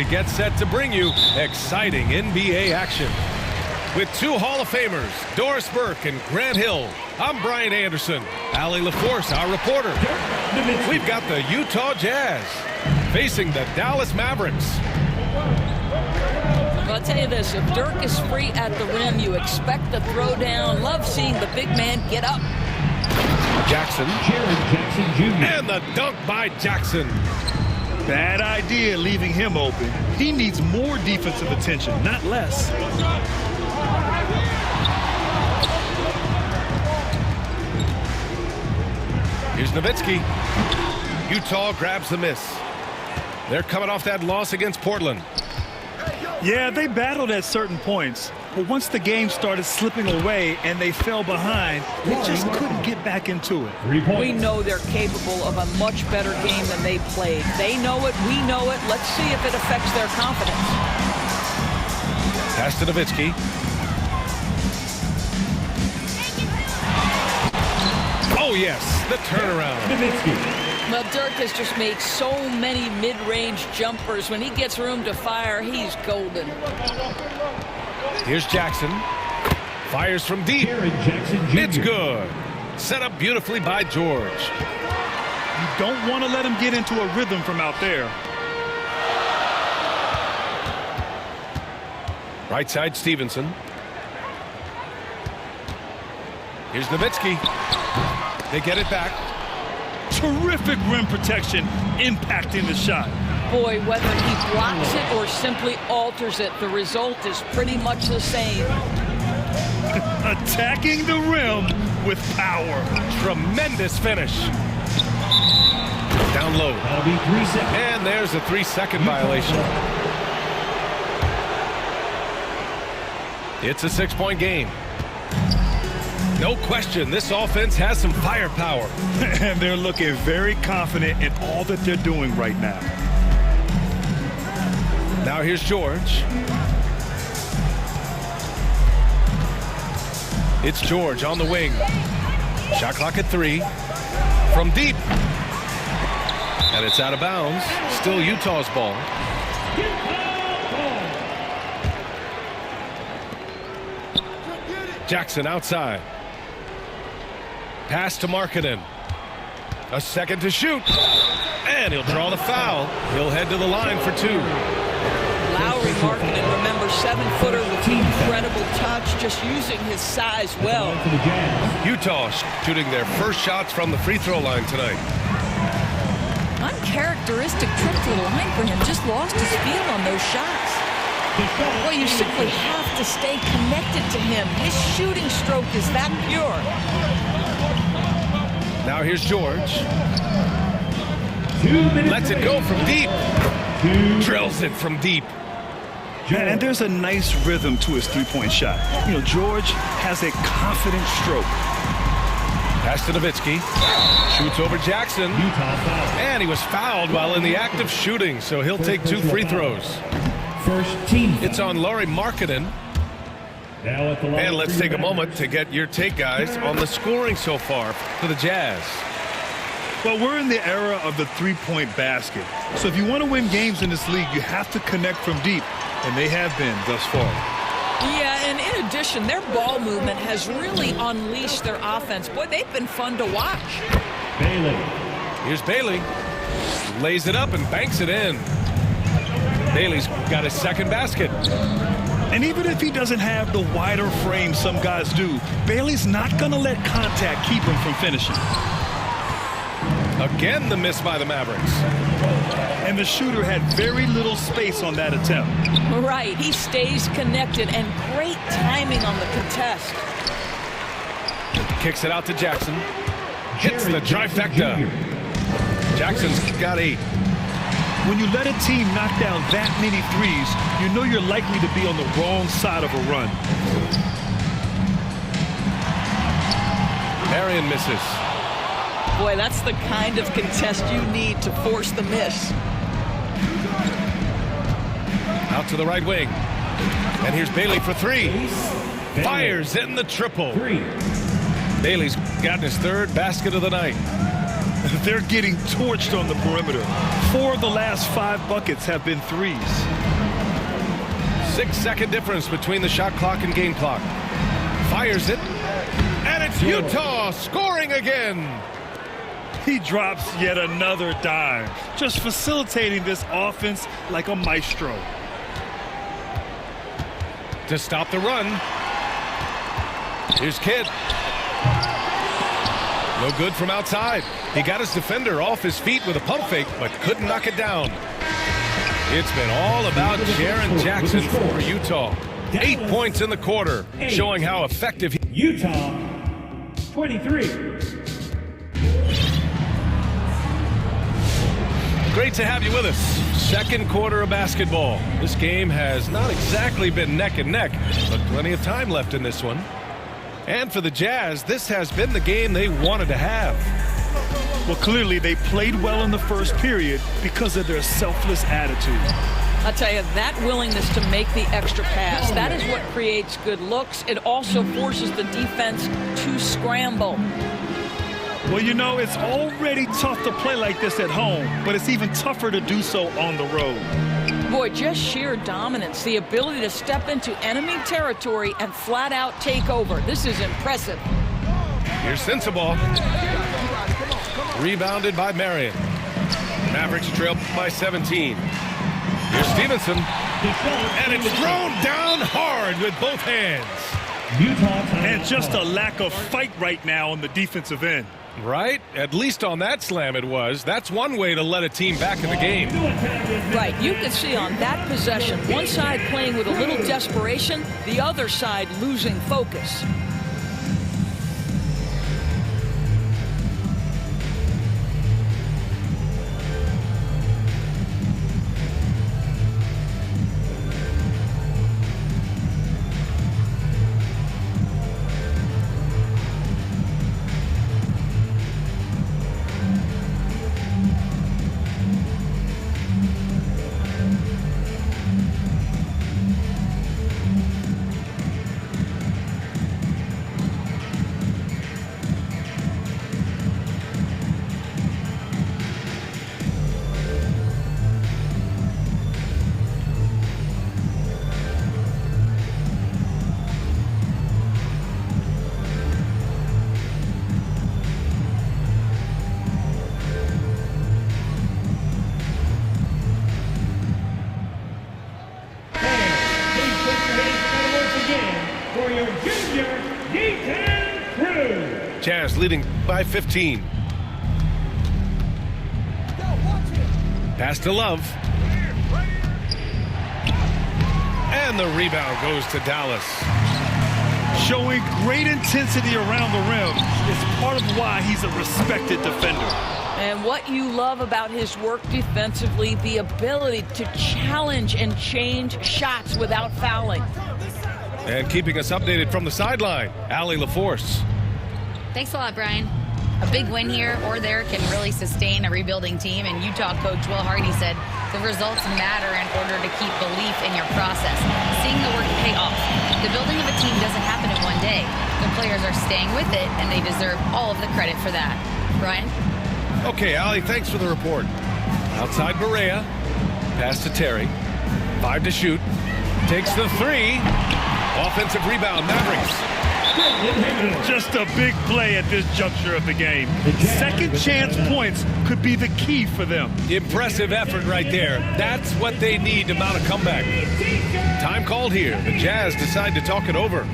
gets set to bring you exciting NBA action. With two Hall of Famers, Doris Burke and Grant Hill, I'm Brian Anderson. Allie LaForce, our reporter. We've got the Utah Jazz facing the Dallas Mavericks. Well, I'll tell you this, if Dirk is free at the rim, you expect the throwdown. Love seeing the big man get up. Jackson. And the dunk by Jackson. Bad idea leaving him open. He needs more defensive attention, not less. Here's Nowitzki. Utah grabs the miss. They're coming off that loss against Portland. Yeah, they battled at certain points, but once the game started slipping away and they fell behind, they just couldn't get back into it. We know they're capable of a much better game than they played. They know it, we know it. Let's see if it affects their confidence. Pass to Nowitzki. Oh, yes, the turnaround. Well, Dirk has just made so many mid-range jumpers. When he gets room to fire, he's golden. Here's Jackson. Fires from deep. It's good. Set up beautifully by George. You don't want to let him get into a rhythm from out there. Right side, Stevenson. Here's Nowitzki. They get it back. Terrific rim protection impacting the shot. Boy, whether he blocks it or simply alters it, the result is pretty much the same. Attacking the rim with power. Tremendous finish. Down low. That'll be 3 seconds. And there's a 3-second violation. It's a 6-point game. No question, this offense has some firepower. And they're looking very confident in all that they're doing right now. Now here's George. It's George on the wing. Shot clock at 3. From deep. And it's out of bounds. Still Utah's ball. Jackson outside. Pass to Markkanen. A second to shoot. And he'll draw the foul. He'll head to the line for 2. Lowry Markkanen, remember, 7-footer with incredible touch, just using his size well. Utah shooting their first shots from the free throw line tonight. Uncharacteristic trip to the line for him. Just lost his feel on those shots. Well, you simply have to stay connected to him. His shooting stroke is that pure. Now here's George. Lets it go from deep. Drills it from deep. And there's a nice rhythm to his three-point shot. You know, George has a confident stroke. Pass to Nowitzki. Shoots over Jackson. And he was fouled while in the act of shooting, so he'll take 2 free throws. First team. It's on Lauri Markkanen. And let's take a moment to get your take, guys, on the scoring so far for the Jazz. Well, we're in the era of the three-point basket. So if you want to win games in this league, you have to connect from deep, and they have been thus far. Yeah, and in addition, their ball movement has really unleashed their offense. Boy, they've been fun to watch. Bailey. Here's Bailey. Lays it up and banks it in. Bailey's got his second basket. And even if he doesn't have the wider frame some guys do, Bailey's not going to let contact keep him from finishing. Again, the miss by the Mavericks. And the shooter had very little space on that attempt. Right, he stays connected, and great timing on the contest. Kicks it out to Jackson. Hits the trifecta. Jackson's got 8. When you let a team knock down that many threes, you know you're likely to be on the wrong side of a run. Marion misses. Boy, that's the kind of contest you need to force the miss. Out to the right wing. And here's Bailey for 3. Fires in the triple. Bailey's gotten his 3rd basket of the night. They're getting torched on the perimeter. 4 of the last 5 buckets have been threes. 6-second difference between the shot clock and game clock. Fires it. And it's Utah scoring again. He drops yet another dime, just facilitating this offense like a maestro. To stop the run. Here's Kidd. No good from outside. He got his defender off his feet with a pump fake, but couldn't knock it down. It's been all about Jaren Jackson for Utah. 8 points in the quarter, showing how effective he... Utah, 23. Great to have you with us. Second quarter of basketball. This game has not exactly been neck and neck, but plenty of time left in this one. And for the Jazz, this has been the game they wanted to have. Well, clearly they played well in the first period because of their selfless attitude. I'll tell you, that willingness to make the extra pass, that is what creates good looks. It also forces the defense to scramble. Well, you know, it's already tough to play like this at home, but it's even tougher to do so on the road. Boy, just sheer dominance, the ability to step into enemy territory and flat out take over. This is impressive. Here's Sensabaugh. Rebounded by Marion. Mavericks trail by 17. Here's Stevenson. And it's thrown down hard with both hands. And just a lack of fight right now on the defensive end. Right? At least on that slam it was. That's one way to let a team back in the game. Right. You can see on that possession, one side playing with a little desperation, the other side losing focus. Jazz leading by 15. Pass to Love. And the rebound goes to Dallas. Showing great intensity around the rim is part of why he's a respected defender. And what you love about his work defensively, the ability to challenge and change shots without fouling. And keeping us updated from the sideline, Allie LaForce. Thanks a lot, Brian. A big win here or there can really sustain a rebuilding team, and Utah coach Will Hardy said the results matter in order to keep belief in your process. Seeing the work pay off. The building of a team doesn't happen in one day. The players are staying with it, and they deserve all of the credit for that. Brian? Okay, Allie, thanks for the report. Outside Barea. Pass to Terry. 5 to shoot. Takes the 3. Offensive rebound, Mavericks. Just a big play at this juncture of the game. Second chance points could be the key for them. Impressive effort right there. That's what they need to mount a comeback. Time called here. The Jazz decide to talk it over.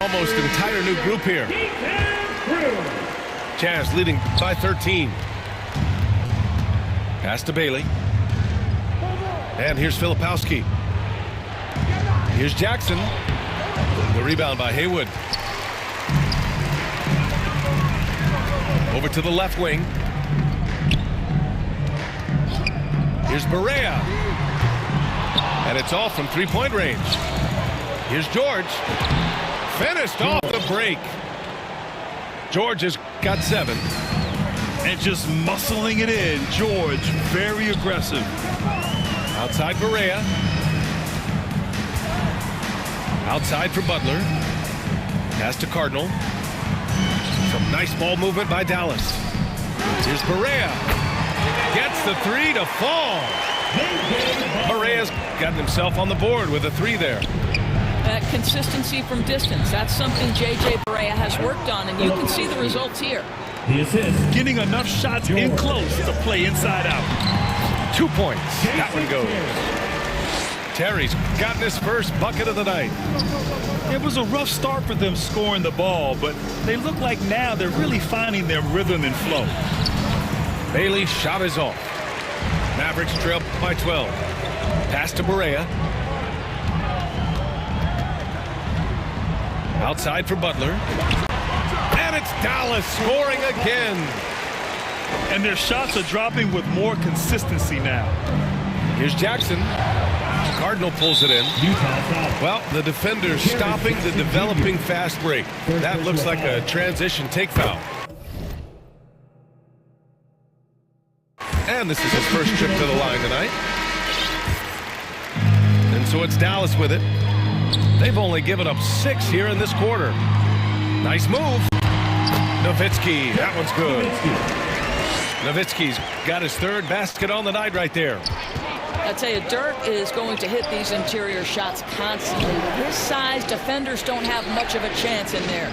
Almost entire new group here. Jazz leading by 13. Pass to Bailey. And here's Filipowski. Here's Jackson. The rebound by Haywood. Over to the left wing. Here's Barea. And it's all from three-point range. Here's George. Finished off the break. George has got 7. And just muscling it in. George, very aggressive. Outside Barea. Outside for Butler. Pass to Cardinal. Some nice ball movement by Dallas. Here's Barea. Gets the 3 to fall. Barea's gotten himself on the board with a 3 there. That consistency from distance, that's something J.J. Barea has worked on, and you can see the results here. The assist. Getting enough shots in close to play inside out. 2 points. That one goes. Terry's gotten his first bucket of the night. It was a rough start for them scoring the ball, but they look like now they're really finding their rhythm and flow. Bailey's shot is off. Mavericks trail by 12. Pass to Barea. Outside for Butler. And it's Dallas scoring again. And their shots are dropping with more consistency now. Here's Jackson. Cardinal pulls it in. Well, the defender's stopping the developing fast break. That looks like a transition take foul. And this is his first trip to the line tonight. And so it's Dallas with it. They've only given up 6 here in this quarter. Nice move. Nowitzki, that one's good. Nowitzki's got his 3rd basket on the night right there. I tell you, Dirk is going to hit these interior shots constantly. With his size, defenders don't have much of a chance in there.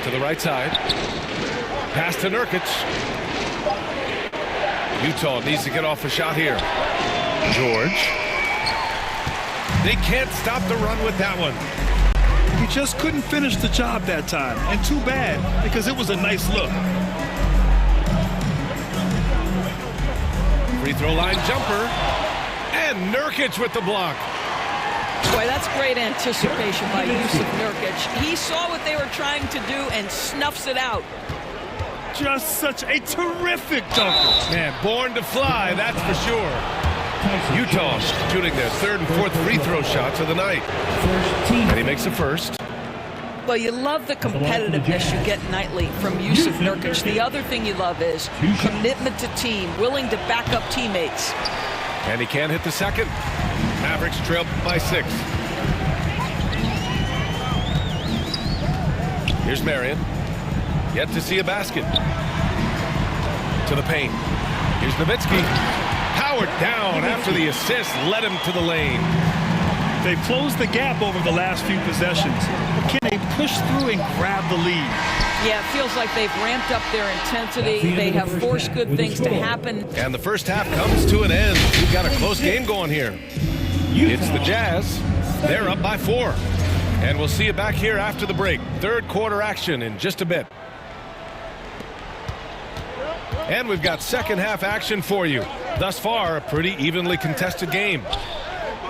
To the right side. Pass to Nurkic. Utah needs to get off a shot here. George. They can't stop the run with that one. He just couldn't finish the job that time. And too bad, because it was a nice look. Free throw line jumper. And Nurkic with the block. Boy, that's great anticipation by Jusuf Nurkic. He saw what they were trying to do and snuffs it out. Just such a terrific dunker. Man, born to fly, that's for sure. Utah shooting their 3rd and 4th free throw shots of the night. And he makes the first. Well, you love the competitiveness you get nightly from Jusuf Nurkic. The other thing you love is commitment to team, willing to back up teammates. And he can't hit the second. Mavericks trail by 6. Here's Marion. Yet to see a basket. To the paint. Here's Nowitzki. Powered down after the assist led him to the lane. They've closed the gap over the last few possessions. Can they push through and grab the lead? Yeah, it feels like they've ramped up their intensity. They have forced good things to happen. And the first half comes to an end. We've got a close game going here. It's the Jazz. They're up by 4. And we'll see you back here after the break. 3rd quarter action in just a bit. And we've got 2nd half action for you. Thus far, a pretty evenly contested game.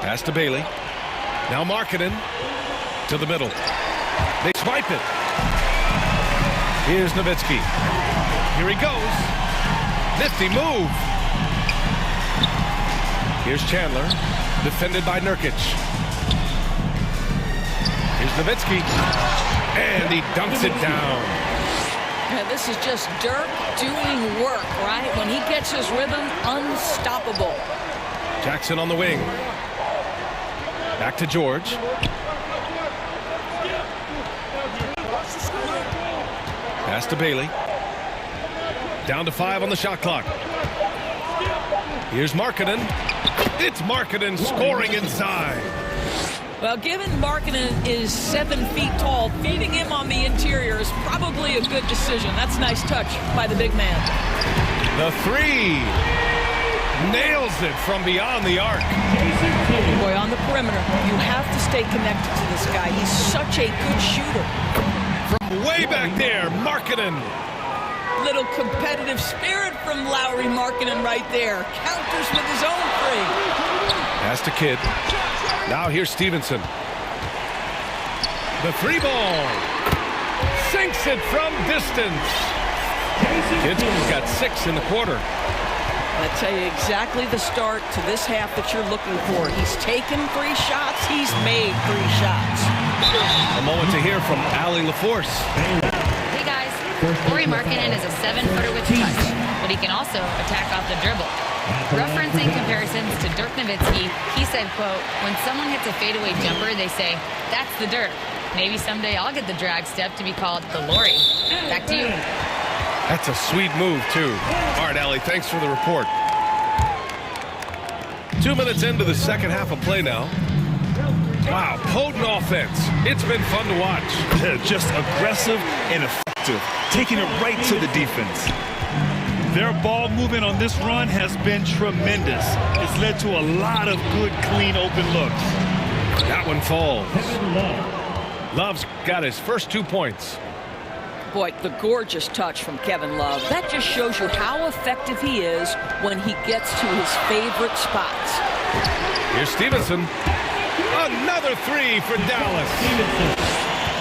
Pass to Bailey. Now Markkanen to the middle. They swipe it. Here's Nowitzki. Here he goes. Nifty move. Here's Chandler. Defended by Nurkic. Here's Nowitzki. And he dunks it down. Yeah, this is just Dirk doing work, right? When he gets his rhythm, unstoppable. Jackson on the wing. Back to George. Pass to Bailey. Down to 5 on the shot clock. Here's Markkanen. It's Markkanen scoring inside. Well, given Markkanen is 7 feet tall, feeding him on the interior is probably a good decision. That's a nice touch by the big man. The 3. Nails it from beyond the arc. Boy, on the perimeter, you have to stay connected to this guy. He's such a good shooter. From way back there, Markkanen. Little competitive spirit from Lowry Markkanen right there. Counters with his own three. Pass to Kidd. Now here's Stevenson. The three ball. Sinks it from distance. Kidd's got 6 in the quarter. I tell you exactly the start to this half that you're looking for. He's taken 3 shots. He's made 3 shots. A moment to hear from Allie LaForce. Hey guys, Lauri Markkanen is a 7-footer with touch, but he can also attack off the dribble. Referencing comparisons to Dirk Nowitzki, he said, quote, "When someone hits a fadeaway jumper, they say, that's the Dirk. Maybe someday I'll get the drag step to be called the Lauri." Back to you. That's a sweet move, too. All right, Allie, thanks for the report. 2 minutes into the second half of play now. Wow, potent offense. It's been fun to watch. Just aggressive and effective, taking it right to the defense. Their ball movement on this run has been tremendous. It's led to a lot of good, clean, open looks. That one falls. Love's got his first 2 points. Boy, the gorgeous touch from Kevin Love. That just shows you how effective he is when he gets to his favorite spots. Here's Stevenson. Another 3 for Dallas.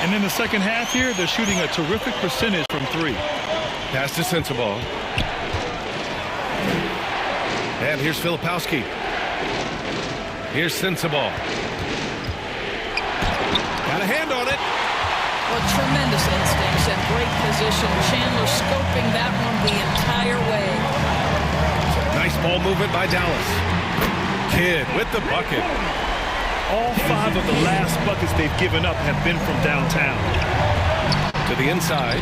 And in the second half here, they're shooting a terrific percentage from 3. Pass to Sensabaugh. And here's Filipowski. Here's Sensabaugh. Got a hand on it. Well, tremendous instincts and great position. Chandler scoping that one the entire way. Nice ball movement by Dallas. Kidd with the bucket. All 5 of the last buckets they've given up have been from downtown. To the inside.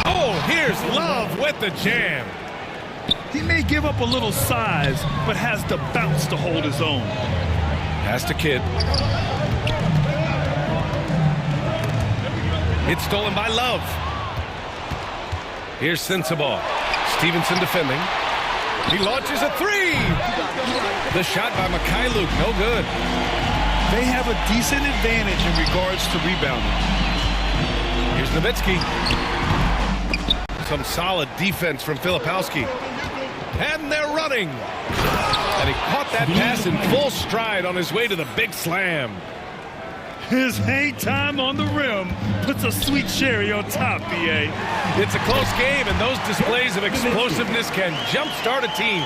Oh, here's Love with the jam. He may give up a little size, but has the bounce to hold his own. Pass to Kidd. It's stolen by Love. Here's Sensabaugh. Stevenson defending. He launches a 3. The shot by Mikhailuk, no good. They have a decent advantage in regards to rebounding. Here's Nowitzki. Some solid defense from Filipowski. And they're running. And he caught that pass in full stride on his way to the big slam. His hang time on the rim puts a sweet cherry on top, B.A. It's a close game, and those displays of explosiveness can jumpstart a team.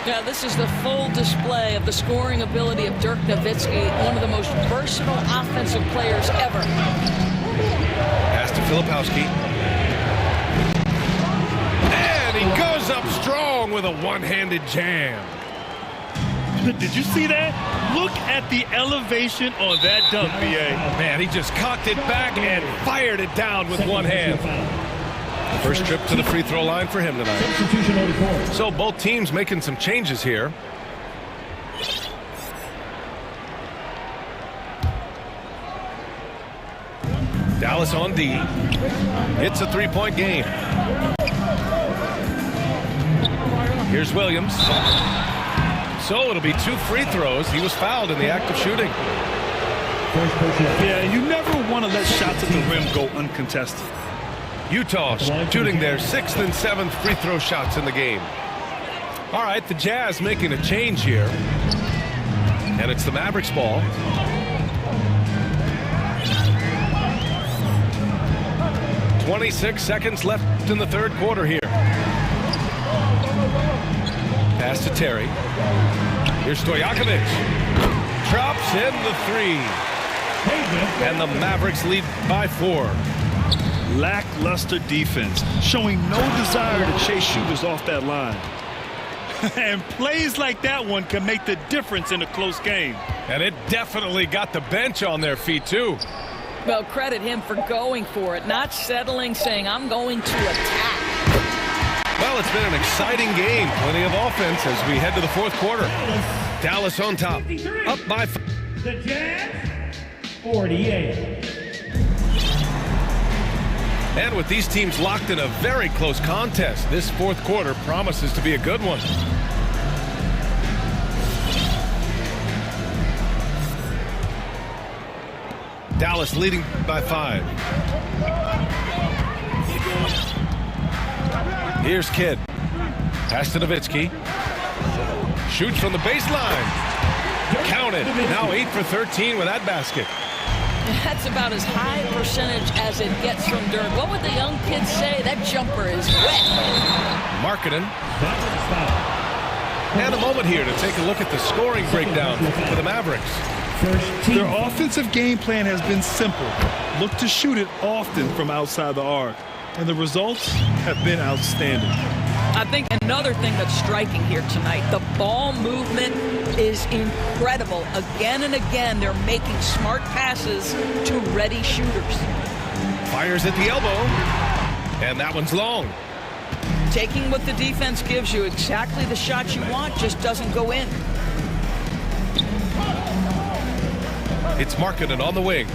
Yeah, this is the full display of the scoring ability of Dirk Nowitzki, one of the most versatile offensive players ever. Pass to Filipowski. And he goes up strong with a one-handed jam. Did you see that? Look at the elevation on that dunk, B.A. Man, he just cocked it back and fired it down with one hand. First trip to the free throw line for him tonight. So both teams making some changes here. Dallas on D. It's a 3-point game. Here's Williams. So it'll be 2 free throws. He was fouled in the act of shooting. Yeah, you never want to let shots at the rim go uncontested. Utah shooting their 6th and 7th free throw shots in the game. All right, the Jazz making a change here. And it's the Mavericks ball. .26 seconds left in the third quarter here. Pass to Terry. Here's Stojakovic. Drops in the 3. And the Mavericks lead by 4. Lackluster defense, showing no desire to chase shooters off that line. And plays like that one can make the difference in a close game. And it definitely got the bench on their feet, too. Well, credit him for going for it, not settling, saying, I'm going to attack. Well, it's been an exciting game. Plenty of offense as we head to the fourth quarter. Dallas on top, up by 5. The Jazz, 48. And with these teams locked in a very close contest, this fourth quarter promises to be a good one. Dallas leading by 5. Here's Kidd. Pass to Nowitzki. Shoots from the baseline. Counted. Now 8 for 13 with that basket. That's about as high a percentage as it gets from Dirk. What would the young kids say? That jumper is wet. Markkanen. And a moment here to take a look at the scoring breakdown for the Mavericks. Their offensive game plan has been simple. Look to shoot it often from outside the arc. And the results have been outstanding. I think another thing that's striking here tonight, the ball movement is incredible. Again and again, they're making smart passes to ready shooters. Fires at the elbow. And that one's long. Taking what the defense gives you, exactly the shot you want, just doesn't go in. It's Markkanen on the wing.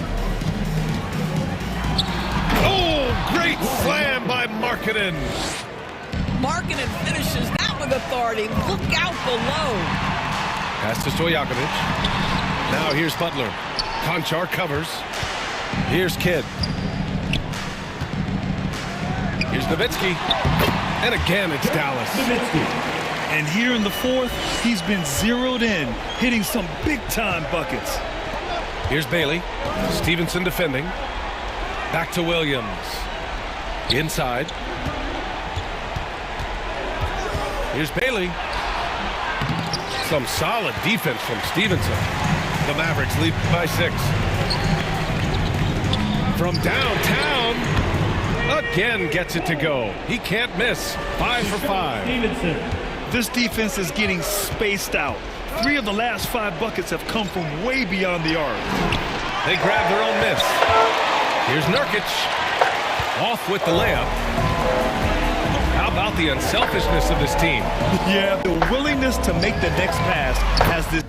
Oh, great slam by Markkanen. Markkanen finishes that with authority. Look out below. Pass to Stojakovic. Now here's Butler. Konchar covers. Here's Kidd. Here's Nowitzki. And again, it's Dallas. And here in the fourth, he's been zeroed in, hitting some big-time buckets. Here's Bailey. Stevenson defending. Back to Williams. Inside. Here's Bailey. Some solid defense from Stevenson. The Mavericks lead by 6. From downtown. Again gets it to go. He can't miss. 5 for 5. This defense is getting spaced out. 3 of the last 5 buckets have come from way beyond the arc. They grab their own miss. Here's Nurkic. Off with the layup. How about the unselfishness of this team? Yeah, the willingness to make the next pass has this.